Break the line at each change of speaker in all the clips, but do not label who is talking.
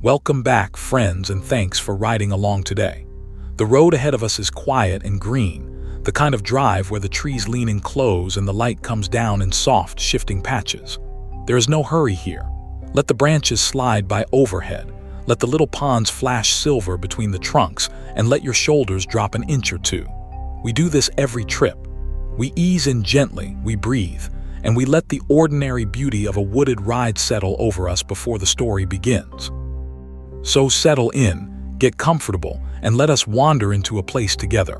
Welcome back, friends, and thanks for riding along today. The road ahead of us is quiet and green, the kind of drive where the trees lean in close and the light comes down in soft, shifting patches. There is no hurry here. Let the branches slide by overhead. Let the little ponds flash silver between the trunks, and let your shoulders drop an inch or two. We do this every trip. We ease in gently, we breathe, and we let the ordinary beauty of a wooded ride settle over us before the story begins. So settle in, get comfortable, and let us wander into a place together.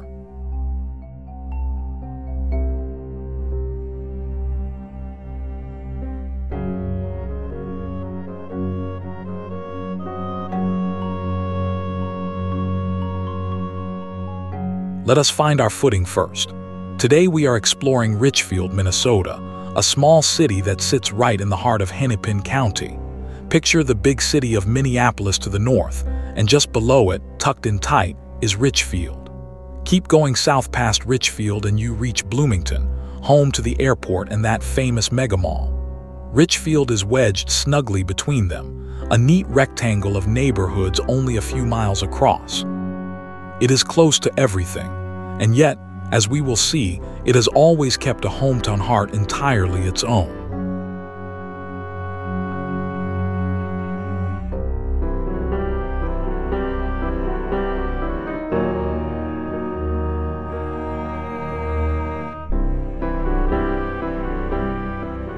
Let us find our footing first. Today we are exploring Richfield, Minnesota, a small city that sits right in the heart of Hennepin County. Picture the big city of Minneapolis to the north, and just below it, tucked in tight, is Richfield. Keep going south past Richfield and you reach Bloomington, home to the airport and that famous mega mall. Richfield is wedged snugly between them, a neat rectangle of neighborhoods only a few miles across. It is close to everything, and yet, as we will see, it has always kept a hometown heart entirely its own.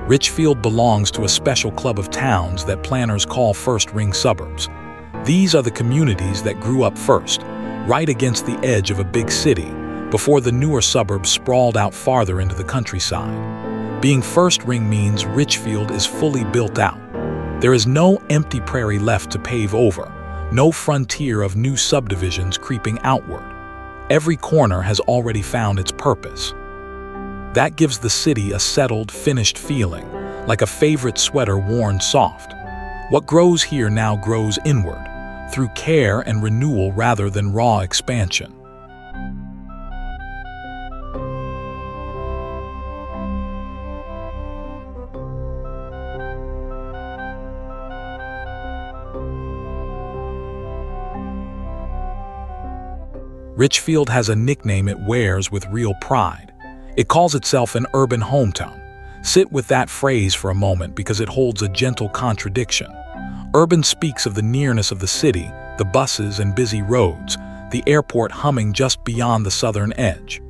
Richfield belongs to a special club of towns that planners call first-ring suburbs. These are the communities that grew up first, right against the edge of a big city, before the newer suburbs sprawled out farther into the countryside. Being first ring means Richfield is fully built out. There is no empty prairie left to pave over, no frontier of new subdivisions creeping outward. Every corner has already found its purpose. That gives the city a settled, finished feeling, like a favorite sweater worn soft. What grows here now grows inward, through care and renewal rather than raw expansion. Richfield has a nickname it wears with real pride. It calls itself an urban hometown. Sit with that phrase for a moment because it holds a gentle contradiction. Urban speaks of the nearness of the city, the buses and busy roads, the airport humming just beyond the southern edge.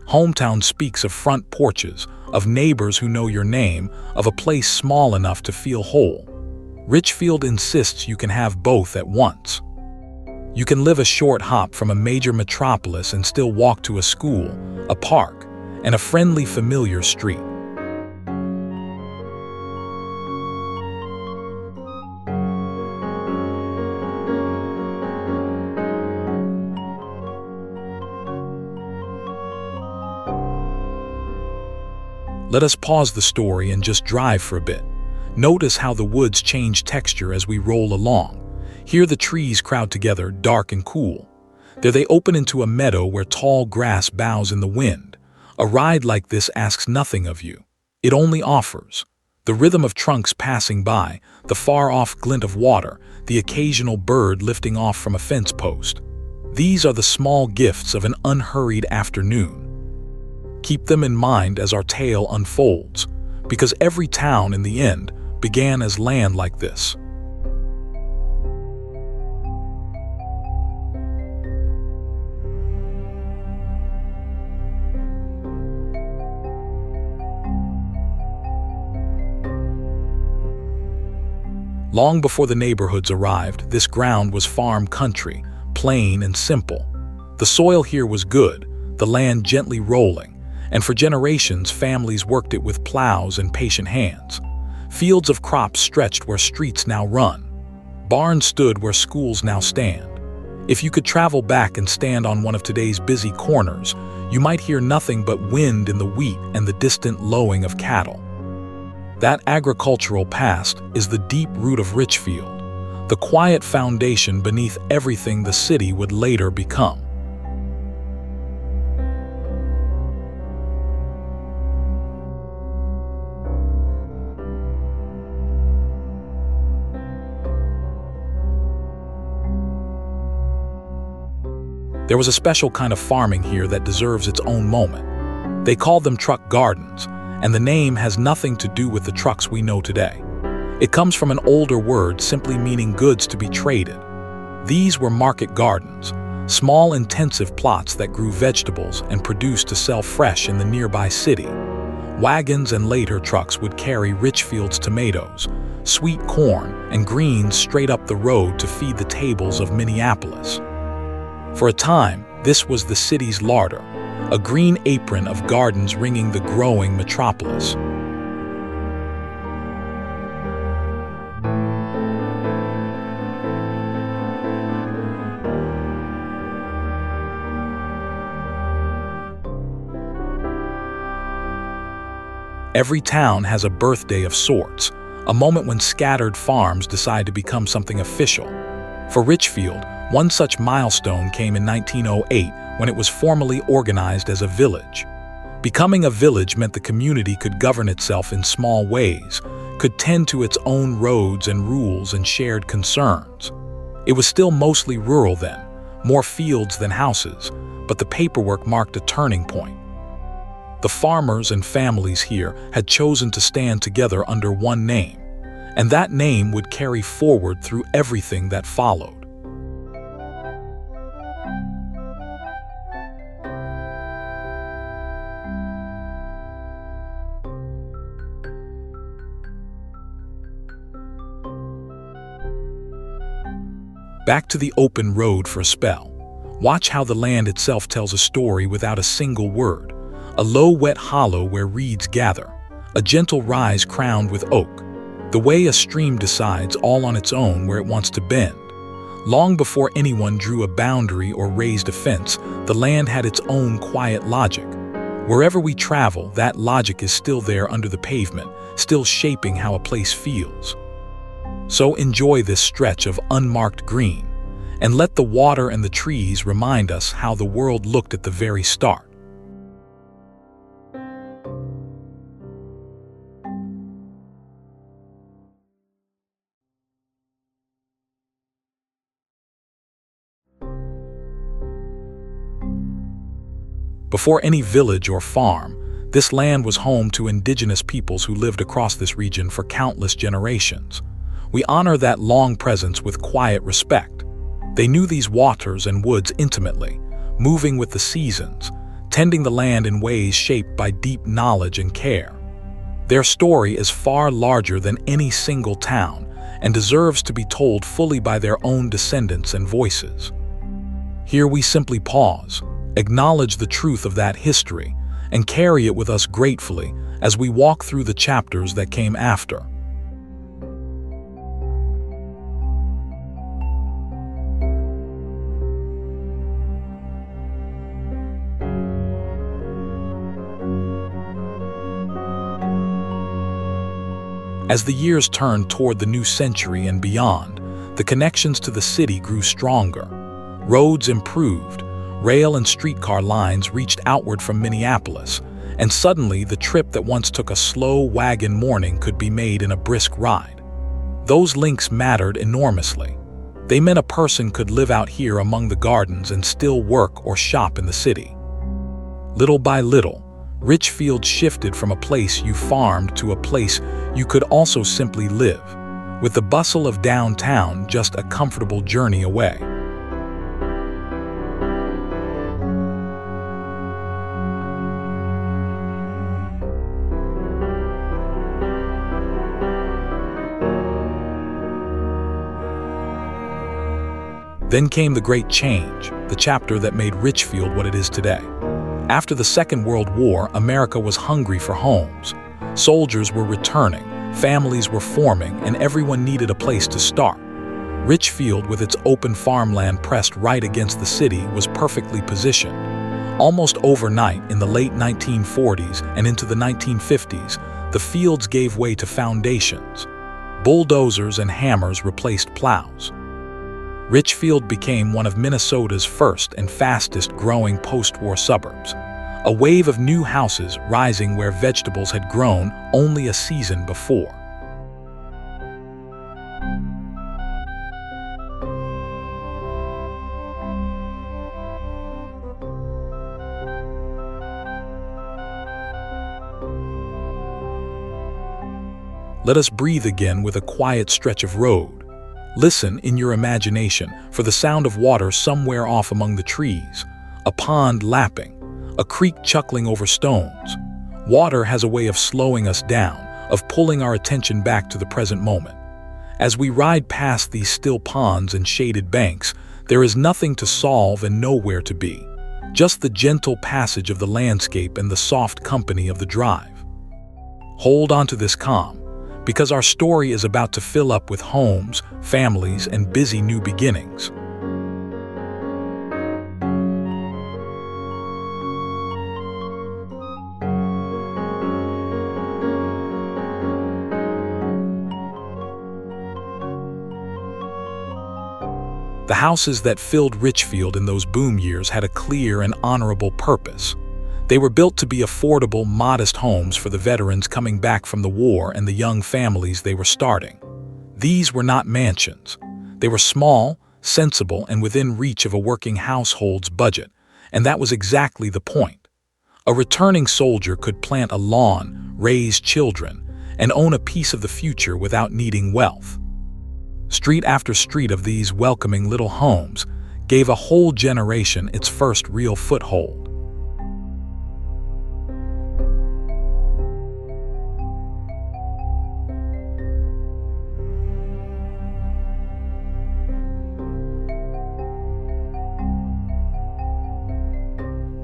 Hometown speaks of front porches, of neighbors who know your name, of a place small enough to feel whole. Richfield insists you can have both at once. You can live a short hop from a major metropolis and still walk to a school, a park, and a friendly, familiar street. Let us pause the story and just drive for a bit. Notice how the woods change texture as we roll along. Here the trees crowd together, dark and cool. There they open into a meadow where tall grass bows in the wind. A ride like this asks nothing of you. It only offers. The rhythm of trunks passing by, the far-off glint of water, the occasional bird lifting off from a fence post. These are the small gifts of an unhurried afternoon. Keep them in mind as our tale unfolds, because every town in the end began as land like this. Long before the neighborhoods arrived, this ground was farm country, plain and simple. The soil here was good, the land gently rolling, and for generations families worked it with plows and patient hands. Fields of crops stretched where streets now run. Barns stood where schools now stand. If you could travel back and stand on one of today's busy corners, you might hear nothing but wind in the wheat and the distant lowing of cattle. That agricultural past is the deep root of Richfield, the quiet foundation beneath everything the city would later become. There was a special kind of farming here that deserves its own moment. They called them truck gardens, and the name has nothing to do with the trucks we know today. It comes from an older word simply meaning goods to be traded. These were market gardens, small intensive plots that grew vegetables and produced to sell fresh in the nearby city. Wagons and later trucks would carry Richfield's tomatoes, sweet corn, and greens straight up the road to feed the tables of Minneapolis. For a time, this was the city's larder, a green apron of gardens ringing the growing metropolis. Every town has a birthday of sorts, a moment when scattered farms decide to become something official. For Richfield, one such milestone came in 1908 when it was formally organized as a village. Becoming a village meant the community could govern itself in small ways, could tend to its own roads and rules and shared concerns. It was still mostly rural then, more fields than houses, but the paperwork marked a turning point. The farmers and families here had chosen to stand together under one name, and that name would carry forward through everything that followed. Back to the open road for a spell. Watch how the land itself tells a story without a single word. A low, wet hollow where reeds gather. A gentle rise crowned with oak. The way a stream decides all on its own where it wants to bend. Long before anyone drew a boundary or raised a fence, the land had its own quiet logic. Wherever we travel, that logic is still there under the pavement, still shaping how a place feels. So enjoy this stretch of unmarked green, and let the water and the trees remind us how the world looked at the very start. Before any village or farm, this land was home to indigenous peoples who lived across this region for countless generations. We honor that long presence with quiet respect. They knew these waters and woods intimately, moving with the seasons, tending the land in ways shaped by deep knowledge and care. Their story is far larger than any single town and deserves to be told fully by their own descendants and voices. Here we simply pause, acknowledge the truth of that history, and carry it with us gratefully as we walk through the chapters that came after. As the years turned toward the new century and beyond, the connections to the city grew stronger. Roads improved, rail and streetcar lines reached outward from Minneapolis, and suddenly the trip that once took a slow wagon morning could be made in a brisk ride. Those links mattered enormously. They meant a person could live out here among the gardens and still work or shop in the city. Little by little, Richfield shifted from a place you farmed to a place you could also simply live, with the bustle of downtown just a comfortable journey away. Then came the Great Change, the chapter that made Richfield what it is today. After the Second World War, America was hungry for homes. Soldiers were returning, families were forming, and everyone needed a place to start. Richfield, with its open farmland pressed right against the city, was perfectly positioned. Almost overnight, in the late 1940s and into the 1950s, the fields gave way to foundations. Bulldozers and hammers replaced plows. Richfield became one of Minnesota's first and fastest-growing post-war suburbs, a wave of new houses rising where vegetables had grown only a season before. Let us breathe again with a quiet stretch of road. Listen in your imagination for the sound of water somewhere off among the trees, a pond lapping, a creek chuckling over stones. Water has a way of slowing us down, of pulling our attention back to the present moment. As we ride past these still ponds and shaded banks, there is nothing to solve and nowhere to be. Just the gentle passage of the landscape and the soft company of the drive. Hold on to this calm, because our story is about to fill up with homes, families, and busy new beginnings. The houses that filled Richfield in those boom years had a clear and honorable purpose. They were built to be affordable, modest homes for the veterans coming back from the war and the young families they were starting. These were not mansions. They were small, sensible, and within reach of a working household's budget, and that was exactly the point. A returning soldier could plant a lawn, raise children, and own a piece of the future without needing wealth. Street after street of these welcoming little homes gave a whole generation its first real foothold.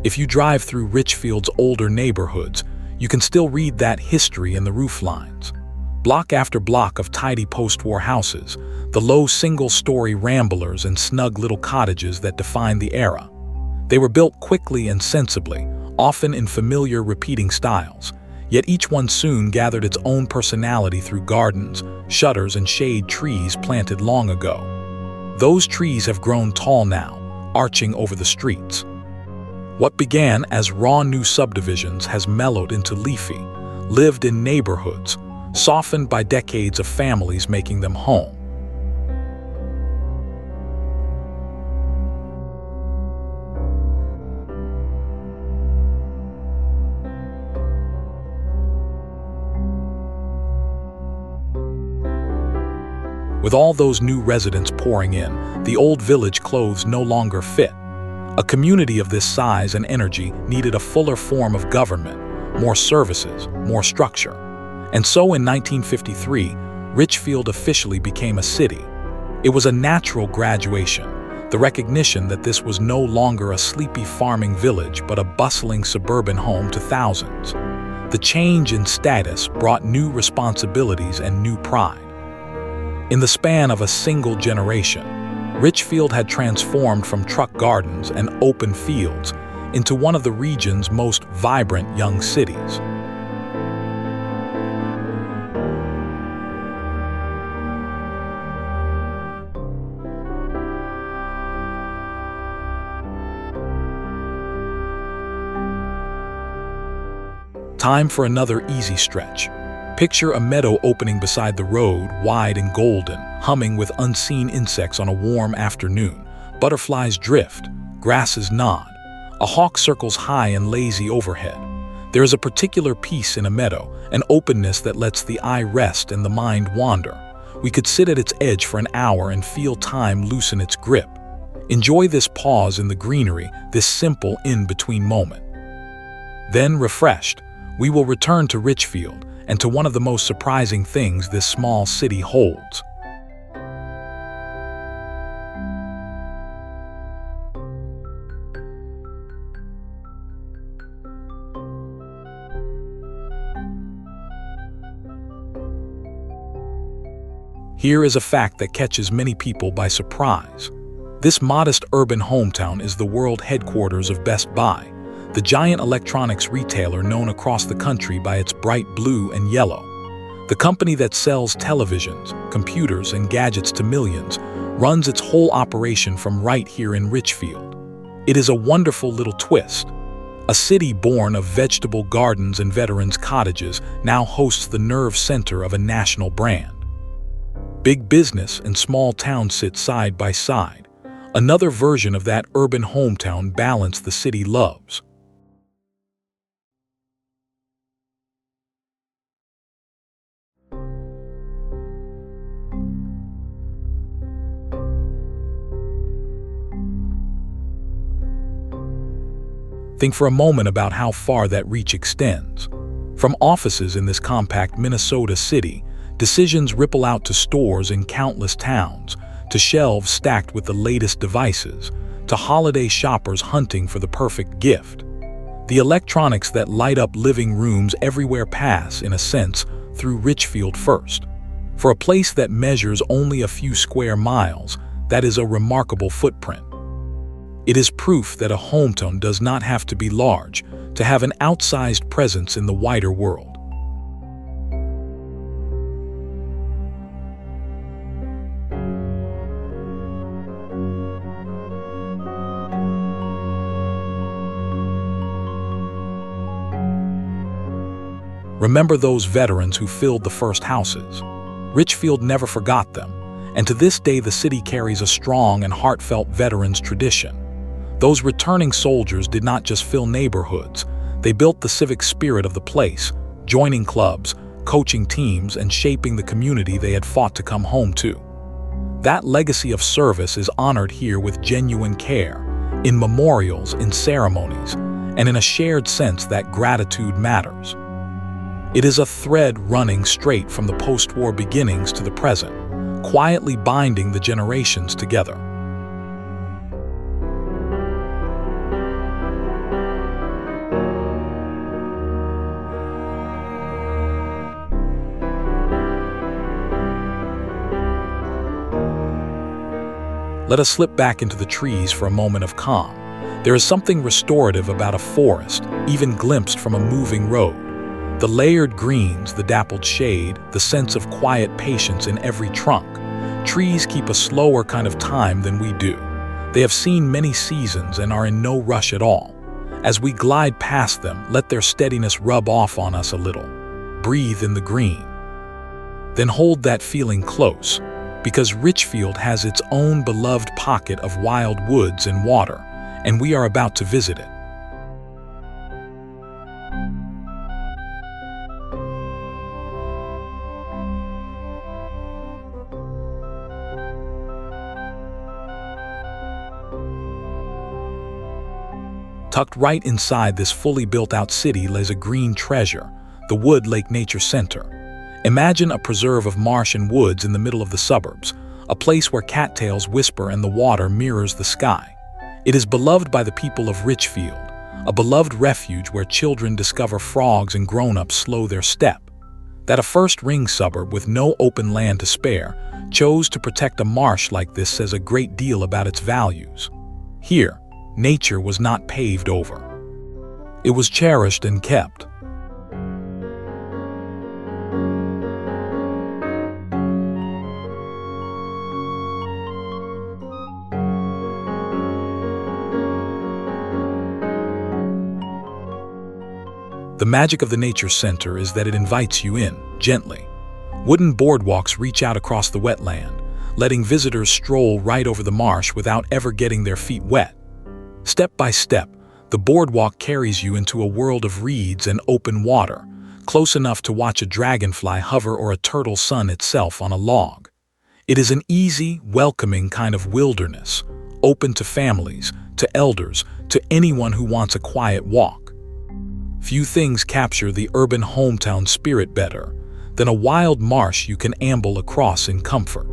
If you drive through Richfield's older neighborhoods, you can still read that history in the rooflines. Block after block of tidy post-war houses, the low single-story Ramblers and snug little cottages that define the era. They were built quickly and sensibly, often in familiar repeating styles, yet each one soon gathered its own personality through gardens, shutters, and shade trees planted long ago. Those trees have grown tall now, arching over the streets. What began as raw new subdivisions has mellowed into leafy, lived-in neighborhoods, softened by decades of families making them home. With all those new residents pouring in, the old village clothes no longer fit. A community of this size and energy needed a fuller form of government, more services, more structure. And so in 1953, Richfield officially became a city. It was a natural graduation, the recognition that this was no longer a sleepy farming village but a bustling suburban home to thousands. The change in status brought new responsibilities and new pride. In the span of a single generation, Richfield had transformed from truck gardens and open fields into one of the region's most vibrant young cities. Time for another easy stretch. Picture a meadow opening beside the road, wide and golden, humming with unseen insects on a warm afternoon. Butterflies drift, grasses nod. A hawk circles high and lazy overhead. There is a particular peace in a meadow, an openness that lets the eye rest and the mind wander. We could sit at its edge for an hour and feel time loosen its grip. Enjoy this pause in the greenery, this simple in-between moment. Then, refreshed, we will return to Richfield and to one of the most surprising things this small city holds. Here is a fact that catches many people by surprise. This modest urban hometown is the world headquarters of Best Buy, the giant electronics retailer known across the country by its bright blue and yellow. The company that sells televisions, computers, and gadgets to millions runs its whole operation from right here in Richfield. It is a wonderful little twist. A city born of vegetable gardens and veterans' cottages now hosts the nerve center of a national brand. Big business and small town sit side by side. Another version of that urban hometown balance the city loves. Think for a moment about how far that reach extends. From offices in this compact Minnesota city, decisions ripple out to stores in countless towns, to shelves stacked with the latest devices, to holiday shoppers hunting for the perfect gift. The electronics that light up living rooms everywhere pass, in a sense, through Richfield first. For a place that measures only a few square miles, that is a remarkable footprint. It is proof that a hometown does not have to be large to have an outsized presence in the wider world. Remember those veterans who filled the first houses. Richfield never forgot them, and to this day the city carries a strong and heartfelt veterans tradition. Those returning soldiers did not just fill neighborhoods, they built the civic spirit of the place, joining clubs, coaching teams, and shaping the community they had fought to come home to. That legacy of service is honored here with genuine care, in memorials, in ceremonies, and in a shared sense that gratitude matters. It is a thread running straight from the post-war beginnings to the present, quietly binding the generations together. Let us slip back into the trees for a moment of calm. There is something restorative about a forest, even glimpsed from a moving road. The layered greens, the dappled shade, the sense of quiet patience in every trunk. Trees keep a slower kind of time than we do. They have seen many seasons and are in no rush at all. As we glide past them, let their steadiness rub off on us a little. Breathe in the green. Then hold that feeling close, because Richfield has its own beloved pocket of wild woods and water, and we are about to visit it. Tucked right inside this fully built-out city lays a green treasure, the Wood Lake Nature Center. Imagine a preserve of marsh and woods in the middle of the suburbs, a place where cattails whisper and the water mirrors the sky. It is beloved by the people of Richfield, a beloved refuge where children discover frogs and grown-ups slow their step. That a first-ring suburb with no open land to spare chose to protect a marsh like this says a great deal about its values. Here, nature was not paved over. It was cherished and kept. The magic of the Nature Center is that it invites you in, gently. Wooden boardwalks reach out across the wetland, letting visitors stroll right over the marsh without ever getting their feet wet. Step by step, the boardwalk carries you into a world of reeds and open water, close enough to watch a dragonfly hover or a turtle sun itself on a log. It is an easy, welcoming kind of wilderness, open to families, to elders, to anyone who wants a quiet walk. Few things capture the urban hometown spirit better than a wild marsh you can amble across in comfort.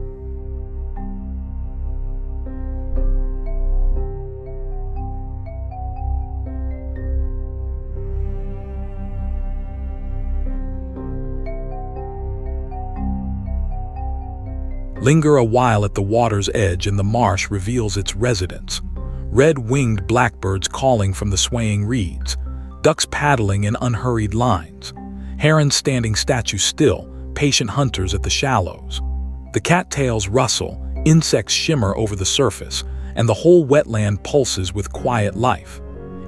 Linger a while at the water's edge and the marsh reveals its residents. Red-winged blackbirds calling from the swaying reeds, ducks paddling in unhurried lines, herons standing statue still, patient hunters at the shallows. The cattails rustle, insects shimmer over the surface, and the whole wetland pulses with quiet life.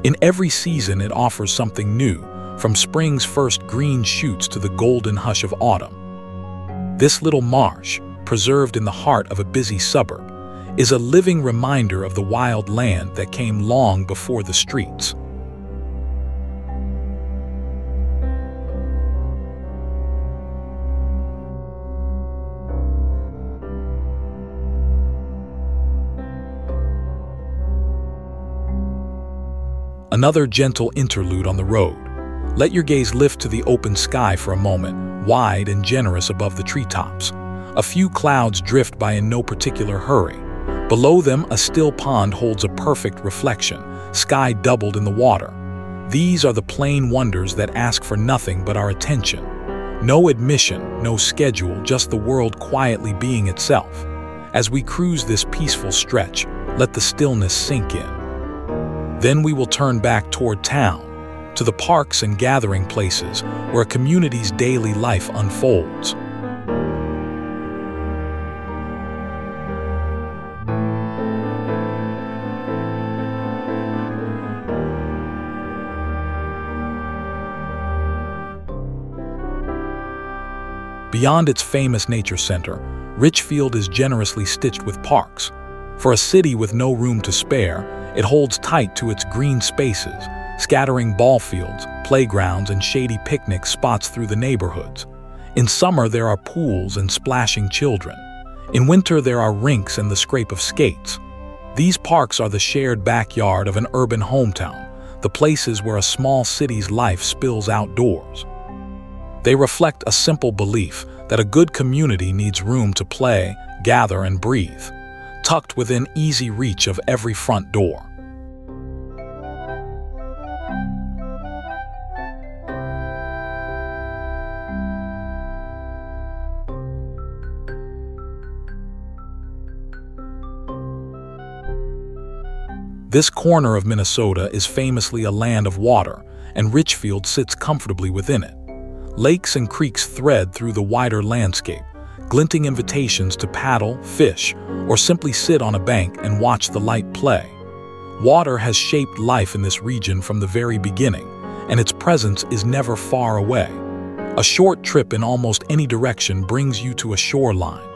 In every season it offers something new, from spring's first green shoots to the golden hush of autumn. This little marsh, preserved in the heart of a busy suburb, is a living reminder of the wild land that came long before the streets. Another gentle interlude on the road. Let your gaze lift to the open sky for a moment, wide and generous above the treetops. A few clouds drift by in no particular hurry. Below them, a still pond holds a perfect reflection, sky doubled in the water. These are the plain wonders that ask for nothing but our attention. No admission, no schedule, just the world quietly being itself. As we cruise this peaceful stretch, let the stillness sink in. Then we will turn back toward town, to the parks and gathering places where a community's daily life unfolds. Beyond its famous nature center, Richfield is generously stitched with parks. For a city with no room to spare, it holds tight to its green spaces, scattering ball fields, playgrounds, and shady picnic spots through the neighborhoods. In summer, there are pools and splashing children. In winter, there are rinks and the scrape of skates. These parks are the shared backyard of an urban hometown, the places where a small city's life spills outdoors. They reflect a simple belief that a good community needs room to play, gather, and breathe, tucked within easy reach of every front door. This corner of Minnesota is famously a land of water, and Richfield sits comfortably within it. Lakes and creeks thread through the wider landscape, glinting invitations to paddle, fish, or simply sit on a bank and watch the light play. Water has shaped life in this region from the very beginning, and its presence is never far away. A short trip in almost any direction brings you to a shoreline.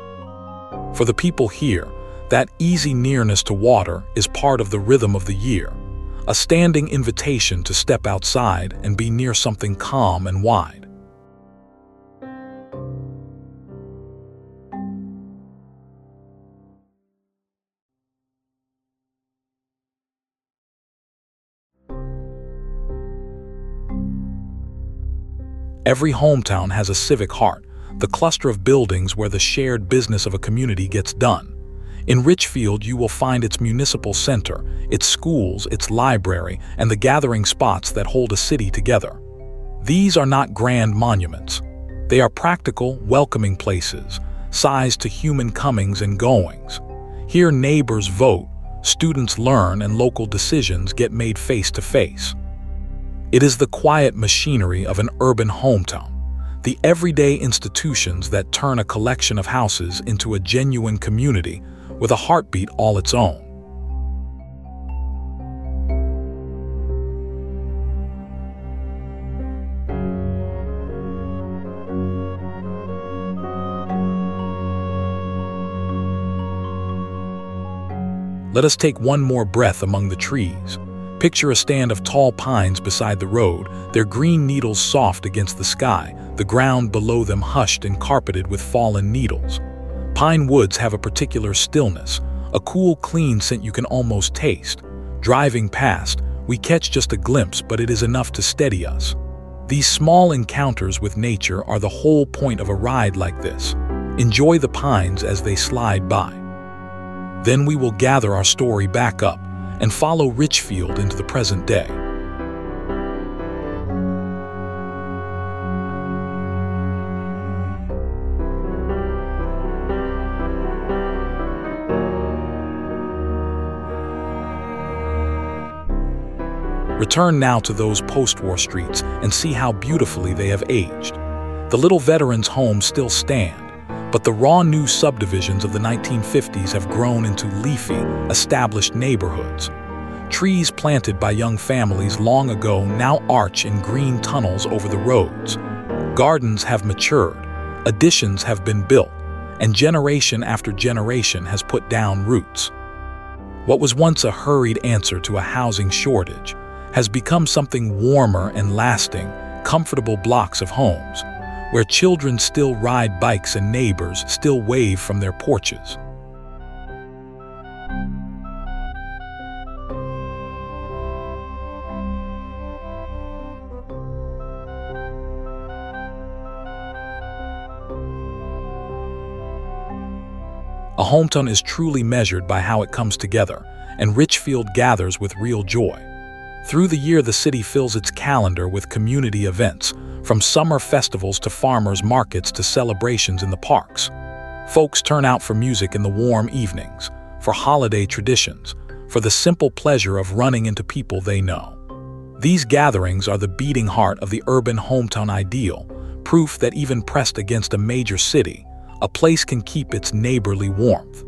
For the people here, that easy nearness to water is part of the rhythm of the year, a standing invitation to step outside and be near something calm and wide. Every hometown has a Civic Heart, the cluster of buildings where the shared business of a community gets done. In Richfield, you will find its municipal center, its schools, its library, and the gathering spots that hold a city together. These are not grand monuments. They are practical, welcoming places, sized to human comings and goings. Here neighbors vote, students learn, and local decisions get made face to face. It is the quiet machinery of an urban hometown, the everyday institutions that turn a collection of houses into a genuine community with a heartbeat all its own. Let us take one more breath among the trees. Picture a stand of tall pines beside the road, their green needles soft against the sky, the ground below them hushed and carpeted with fallen needles. Pine woods have a particular stillness, a cool, clean scent you can almost taste. Driving past, we catch just a glimpse, but it is enough to steady us. These small encounters with nature are the whole point of a ride like this. Enjoy the pines as they slide by. Then we will gather our story back up and follow Richfield into the present day. Return now to those post-war streets and see how beautifully they have aged. The little veterans' homes still stand, but the raw new subdivisions of the 1950s have grown into leafy, established neighborhoods. Trees planted by young families long ago now arch in green tunnels over the roads. Gardens have matured, additions have been built, and generation after generation has put down roots. What was once a hurried answer to a housing shortage has become something warmer and lasting, comfortable blocks of homes, where children still ride bikes and neighbors still wave from their porches. A hometown is truly measured by how it comes together, and Richfield gathers with real joy. Through the year, the city fills its calendar with community events, from summer festivals to farmers' markets to celebrations in the parks. Folks turn out for music in the warm evenings, for holiday traditions, for the simple pleasure of running into people they know. These gatherings are the beating heart of the urban hometown ideal, proof that even pressed against a major city, a place can keep its neighborly warmth.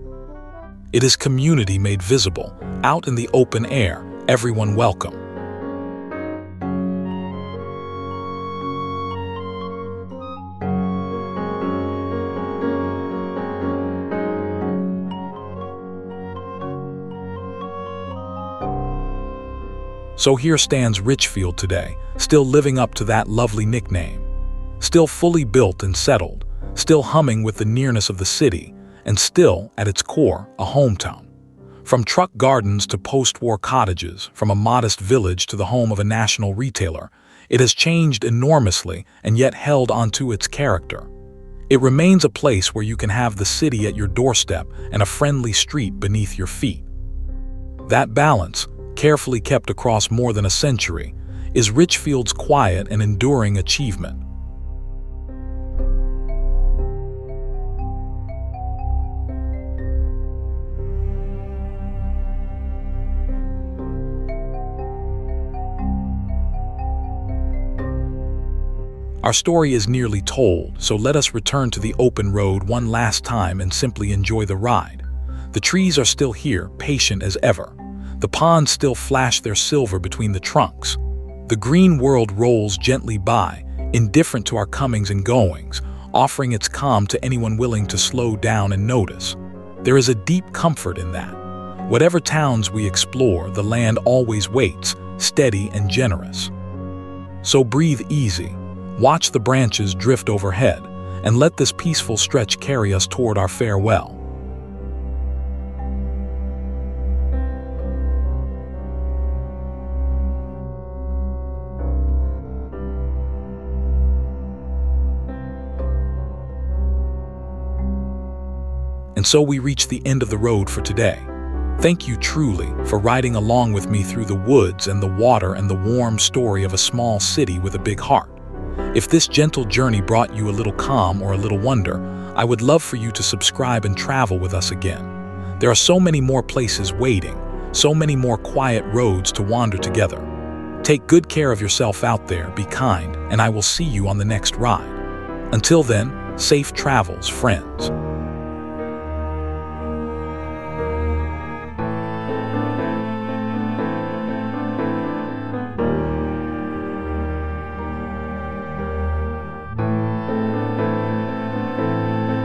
It is community made visible, out in the open air, everyone welcome. So here stands Richfield today, still living up to that lovely nickname. Still fully built and settled, still humming with the nearness of the city, and still, at its core, a hometown. From truck gardens to post-war cottages, from a modest village to the home of a national retailer, it has changed enormously and yet held onto its character. It remains a place where you can have the city at your doorstep and a friendly street beneath your feet. That balance, carefully kept across more than a century, is Richfield's quiet and enduring achievement. Our story is nearly told, so let us return to the open road one last time and simply enjoy the ride. The trees are still here, patient as ever. The ponds still flash their silver between the trunks. The green world rolls gently by, indifferent to our comings and goings, offering its calm to anyone willing to slow down and notice. There is a deep comfort in that. Whatever towns we explore, the land always waits, steady and generous. So breathe easy, watch the branches drift overhead, and let this peaceful stretch carry us toward our farewell. And so we reach the end of the road for today. Thank you truly for riding along with me through the woods and the water and the warm story of a small city with a big heart. If this gentle journey brought you a little calm or a little wonder, I would love for you to subscribe and travel with us again. There are so many more places waiting, so many more quiet roads to wander together. Take good care of yourself out there, be kind, and I will see you on the next ride. Until then, safe travels, friends.